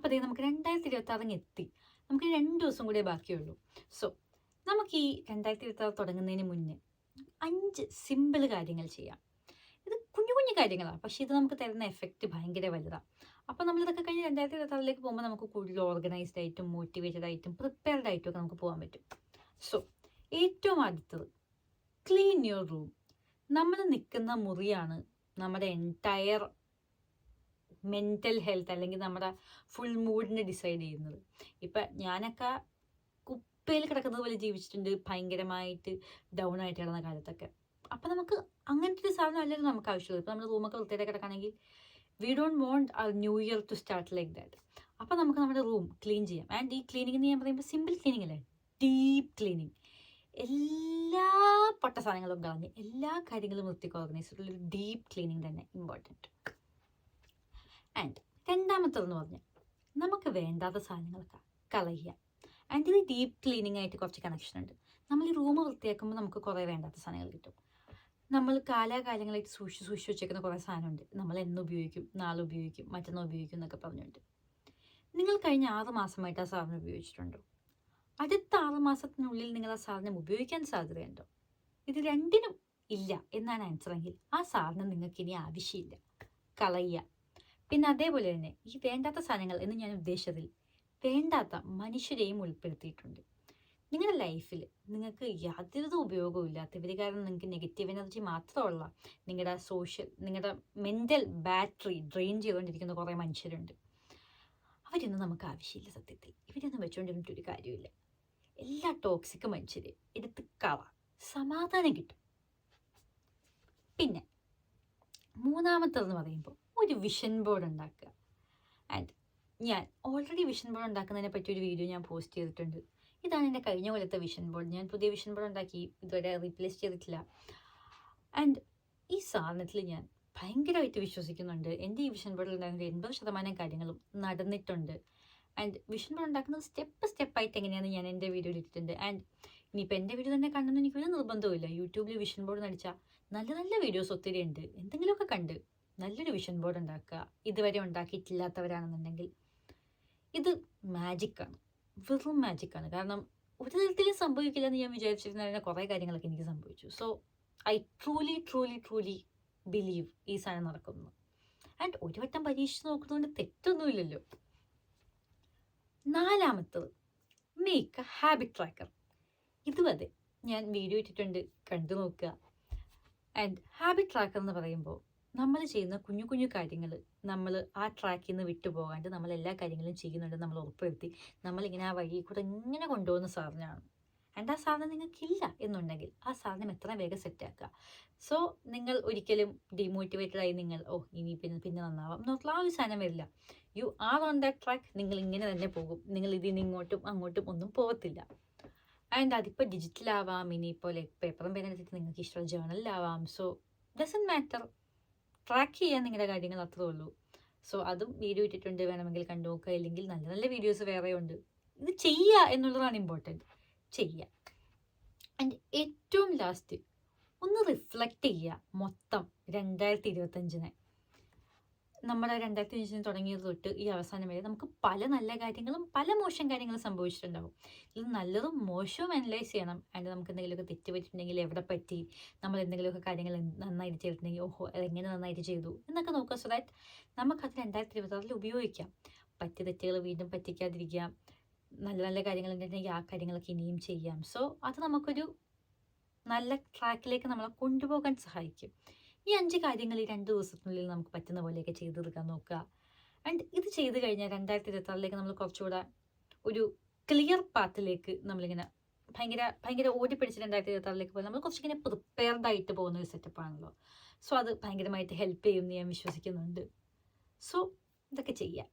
അപ്പോൾ അതേ നമുക്ക് 2026 എത്തി. നമുക്ക് 2 ദിവസം കൂടെ ബാക്കിയുള്ളൂ. സോ നമുക്ക് ഈ 2026 തുടങ്ങുന്നതിന് മുന്നേ 5 സിമ്പിൾ കാര്യങ്ങൾ ചെയ്യാം. ഇത് കുഞ്ഞു കുഞ്ഞു കാര്യങ്ങളാണ്, പക്ഷേ ഇത് നമുക്ക് തരുന്ന എഫക്റ്റ് ഭയങ്കര വലുതാണ്. അപ്പോൾ നമ്മളിതൊക്കെ കഴിഞ്ഞ് 2026 പോകുമ്പോൾ നമുക്ക് കൂടുതൽ ഓർഗനൈസ്ഡ് ആയിട്ടും മോട്ടിവേറ്റഡ് ആയിട്ടും പ്രിപ്പയർഡ് ആയിട്ടും ഒക്കെ നമുക്ക് പോകാൻ പറ്റും. സോ ഏറ്റവും ആദ്യത്തത്, ക്ലീൻ യുവർ റൂം. നമ്മൾ നിൽക്കുന്ന മുറിയാണ് നമ്മുടെ എൻറ്റയർ മെൻ്റൽ ഹെൽത്ത് അല്ലെങ്കിൽ നമ്മുടെ ഫുൾ മൂഡിനെ ഡിസൈഡ് ചെയ്യുന്നത്. ഇപ്പം ഞാനൊക്കെ കുപ്പയിൽ കിടക്കുന്നത് പോലെ ജീവിച്ചിട്ടുണ്ട്, ഭയങ്കരമായിട്ട് ഡൗൺ ആയിട്ട് കിടന്ന കാലത്തൊക്കെ. അപ്പം നമുക്ക് അങ്ങനത്തെ ഒരു സാധനം അല്ലല്ലോ നമുക്ക് ആവശ്യമുള്ളത്. ഇപ്പം നമ്മൾ റൂമൊക്കെ വൃത്തിയായിട്ട് കിടക്കുകയാണെങ്കിൽ we don't want our new year to start like that. അപ്പം നമുക്ക് നമ്മുടെ റൂം ക്ലീൻ ചെയ്യാം. ആൻഡ് ഈ ക്ലീനിങ് എന്ന് ഞാൻ പറയുമ്പോൾ സിമ്പിൾ ക്ലീനിങ് അല്ലേ, ഡീപ്പ് ക്ലീനിങ്. എല്ലാ പൊട്ട സാധനങ്ങളും കളഞ്ഞ് എല്ലാ കാര്യങ്ങളും വൃത്തിക്ക് ഓർഗനൈസ് ഒരു ഡീപ്പ് ക്ലീനിങ് തന്നെ ഇമ്പോർട്ടൻറ്റ്. ആൻഡ് രണ്ടാമത്തതെന്ന് പറഞ്ഞാൽ നമുക്ക് വേണ്ടാത്ത സാധനങ്ങളൊക്കെ കളയുക. ആൻഡ് ഇത് ഡീപ്പ് ക്ലീനിങ് ആയിട്ട് കുറച്ച് കണക്ഷൻ ഉണ്ട്. നമ്മൾ ഈ റൂം വൃത്തിയാക്കുമ്പോൾ നമുക്ക് കുറേ വേണ്ടാത്ത സാധനങ്ങൾ കിട്ടും. നമ്മൾ കാലാകാലങ്ങളായിട്ട് സൂക്ഷിച്ച് വെച്ചേക്കുന്ന കുറേ സാധനമുണ്ട്. നമ്മൾ എന്ന് ഉപയോഗിക്കും, നാളെ ഉപയോഗിക്കും, മറ്റന്നാൾ ഉപയോഗിക്കും എന്നൊക്കെ പറഞ്ഞുകൊണ്ട്. നിങ്ങൾ കഴിഞ്ഞ 6 മാസമായിട്ട് ആ സാധനം ഉപയോഗിച്ചിട്ടുണ്ടോ? അടുത്ത 6 മാസത്തിനുള്ളിൽ നിങ്ങൾ ആ സാധനം ഉപയോഗിക്കാൻ സാധ്യതയുണ്ടോ? ഇത് രണ്ടിനും ഇല്ല എന്നാണ് ആൻസറെങ്കിൽ ആ സാധനം നിങ്ങൾക്ക് ഇനി ആവശ്യമില്ല, കളയുക. പിന്നെ അതേപോലെ തന്നെ ഈ വേണ്ടാത്ത സാധനങ്ങൾ എന്ന് ഞാൻ ഉദ്ദേശിച്ചതിൽ വേണ്ടാത്ത മനുഷ്യരെയും ഉൾപ്പെടുത്തിയിട്ടുണ്ട്. നിങ്ങളുടെ ലൈഫിൽ നിങ്ങൾക്ക് യാതൊരു ഉപയോഗവും ഇല്ലാത്തവർ കാരണം നിങ്ങൾക്ക് നെഗറ്റീവ് എനർജി മാത്രമുള്ള നിങ്ങളുടെ മെൻ്റൽ ബാറ്ററി ഡ്രെയിൻ ചെയ്തുകൊണ്ടിരിക്കുന്ന കുറേ മനുഷ്യരുണ്ട്. അവരൊന്നും നമുക്ക് ആവശ്യമില്ല. സത്യത്തിൽ ഇവരൊന്നും വെച്ചുകൊണ്ടിരുന്നിട്ട് ഒരു കാര്യമില്ല. എല്ലാ ടോക്സിക് മനുഷ്യരെ എടുത്ത് സമാധാനം കിട്ടും. പിന്നെ മൂന്നാമത്തേതെന്ന് പറയുമ്പോൾ ഒരു വിഷൻ ബോർഡ് ഉണ്ടാക്കുക. ആൻഡ് ഞാൻ ഓൾറെഡി വിഷൻ ബോർഡ് ഉണ്ടാക്കുന്നതിനെ പറ്റി ഒരു വീഡിയോ ഞാൻ പോസ്റ്റ് ചെയ്തിട്ടുണ്ട്. ഇതാണ് എൻ്റെ കഴിഞ്ഞ കൊല്ലത്തെ വിഷൻ ബോർഡ്. ഞാൻ പുതിയ വിഷൻ ബോർഡ് ഉണ്ടാക്കി, ഇതുവരെ റീപ്ലേസ് ചെയ്തിട്ടില്ല. ആൻഡ് ഈ സാധനത്തിൽ ഞാൻ ഭയങ്കരമായിട്ട് വിശ്വസിക്കുന്നുണ്ട്. എൻ്റെ ഈ വിഷൻ ബോർഡിൽ ഉണ്ടാകുന്ന 80% കാര്യങ്ങളും നടന്നിട്ടുണ്ട്. ആൻഡ് വിഷൻ ബോർഡ് ഉണ്ടാക്കുന്നത് സ്റ്റെപ്പായിട്ട് എങ്ങനെയാണെന്ന് ഞാൻ എൻ്റെ വീഡിയോയിൽ ഇട്ടിട്ടുണ്ട്. ആൻഡ് ഇനിയിപ്പോൾ എൻ്റെ വീഡിയോ തന്നെ കണ്ടെന്ന് എനിക്കൊരു നിർബന്ധവുമില്ല. യൂട്യൂബിൽ വിഷൻ ബോർഡ് നടിച്ചാൽ നല്ല നല്ല വീഡിയോസ് ഒത്തിരി ഉണ്ട്. എന്തെങ്കിലുമൊക്കെ കണ്ട് നല്ലൊരു വിഷൻ ബോർഡ് ഉണ്ടാക്കുക. ഇതുവരെ ഉണ്ടാക്കിയിട്ടില്ലാത്തവരാണെന്നുണ്ടെങ്കിൽ ഇത് മാജിക്കാണ്, വെറും മാജിക്കാണ്. കാരണം ഒരു തരത്തിലും സംഭവിക്കില്ല എന്ന് ഞാൻ വിചാരിച്ചിരുന്ന കുറേ കാര്യങ്ങളൊക്കെ എനിക്ക് സംഭവിച്ചു. സോ ഐ ട്രൂലി ബിലീവ് ഈ സാധനം നടക്കുന്നു. ആൻഡ് ഒരു വട്ടം പരീക്ഷിച്ച് നോക്കുന്നതുകൊണ്ട് തെറ്റൊന്നുമില്ലല്ലോ. നാലാമത്തത്, മേക്ക് എ ഹാബിറ്റ് ട്രാക്കർ. ഇതും അതെ, ഞാൻ വീഡിയോ ഇട്ടിട്ടുണ്ട്, കണ്ടു നോക്കുക. ആൻഡ് ഹാബിറ്റ് ട്രാക്കർ എന്ന് പറയുമ്പോൾ നമ്മൾ ചെയ്യുന്ന കുഞ്ഞു കുഞ്ഞു കാര്യങ്ങൾ നമ്മൾ ആ ട്രാക്കിൽ നിന്ന് വിട്ടുപോകാണ്ട് നമ്മൾ എല്ലാ കാര്യങ്ങളും ചെയ്യുന്നുണ്ട് നമ്മൾ ഉറപ്പുവരുത്തി നമ്മളിങ്ങനെ ആ വഴി കൂടെ ഇങ്ങനെ കൊണ്ടുപോകുന്ന സാധനമാണ്. ആൻഡ് ആ സാധനം നിങ്ങൾക്കില്ല എന്നുണ്ടെങ്കിൽ ആ സാധനം എത്ര വേഗം സെറ്റാക്കുക. സോ നിങ്ങൾ ഒരിക്കലും ഡിമോട്ടിവേറ്റഡ് ആയി നിങ്ങൾ ഇനി പിന്നെ നന്നാവാം എന്നുള്ള ആ ഒരു സാധനം വരില്ല. You are on that track. നിങ്ങൾ ഇങ്ങനെ തന്നെ പോകും. നിങ്ങൾ ഇതിന് ഇങ്ങോട്ടും അങ്ങോട്ടും ഒന്നും പോകത്തില്ല. ആൻഡ് അതിപ്പോൾ ഡിജിറ്റലാവാം, ഇനിയിപ്പോൾ പേപ്പറും പേനെടുത്തിട്ട് നിങ്ങൾക്ക് ഇഷ്ടമുള്ള ജേർണലിലാവാം. സോ ഡസൻറ്റ് മാറ്റർ, ട്രാക്ക് ചെയ്യാൻ നിങ്ങളുടെ കാര്യങ്ങൾ അത്രേ ഉള്ളൂ. സോ അതും വീഡിയോ ഇട്ടിട്ടുണ്ട്, വേണമെങ്കിൽ കണ്ടു നോക്കുക. ഇല്ലെങ്കിൽ നല്ല നല്ല വീഡിയോസ് വേറെ ഉണ്ട്. ഇത് ചെയ്യുക എന്നുള്ളതാണ് ഇമ്പോർട്ടൻറ്റ്, ചെയ്യുക. ആൻഡ് ഏറ്റവും ലാസ്റ്റ് ഒന്ന് റിഫ്ലക്റ്റ് ചെയ്യുക മൊത്തം 2025 നമ്മുടെ 2025 തുടങ്ങിയത് തൊട്ട് ഈ അവസാനം വരെ നമുക്ക് പല നല്ല കാര്യങ്ങളും പല മോശം കാര്യങ്ങളും സംഭവിച്ചിട്ടുണ്ടാവും. ഇത് നല്ലതും മോശവും അനലൈസ് ചെയ്യണം. ആൻഡ് നമുക്ക് എന്തെങ്കിലുമൊക്കെ തെറ്റ് പറ്റിയിട്ടുണ്ടെങ്കിൽ എവിടെ പറ്റി, നമ്മൾ എന്തെങ്കിലുമൊക്കെ കാര്യങ്ങൾ നന്നായിട്ട് ചെയ്തിട്ടുണ്ടെങ്കിൽ അതെങ്ങനെ നന്നായിട്ട് ചെയ്തു എന്നൊക്കെ നോക്കുക. സോ ദാറ്റ് നമുക്കത് 2026 ഉപയോഗിക്കാം. പറ്റിയ തെറ്റുകൾ വീണ്ടും പറ്റിക്കാതിരിക്കാം. നല്ല നല്ല കാര്യങ്ങൾ ഉണ്ടെങ്കിൽ ആ കാര്യങ്ങളൊക്കെ ഇനിയും ചെയ്യാം. സോ അത് നമുക്കൊരു നല്ല ട്രാക്കിലേക്ക് നമ്മളെ കൊണ്ടുപോകാൻ സഹായിക്കും. ഈ 5 കാര്യങ്ങൾ ഈ 2 ദിവസത്തിനുള്ളിൽ നമുക്ക് പറ്റുന്ന പോലെയൊക്കെ ചെയ്ത് തീർക്കാൻ നോക്കുക. ആൻഡ് ഇത് ചെയ്ത് കഴിഞ്ഞാൽ 2026 നമ്മൾ കുറച്ചുകൂടെ ഒരു ക്ലിയർ പാത്തിലേക്ക് നമ്മളിങ്ങനെ ഭയങ്കര ഓടിപ്പിടിച്ച് 2026 പോയി നമ്മൾ കുറച്ചിങ്ങനെ പ്രിപ്പയർഡ് ആയിട്ട് പോകുന്ന ഒരു സെറ്റപ്പാണല്ലോ. സോ അത് ഭയങ്കരമായിട്ട് ഹെൽപ്പ് ചെയ്യുമെന്ന് ഞാൻ വിശ്വസിക്കുന്നുണ്ട്. സോ ഇതൊക്കെ ചെയ്യാം.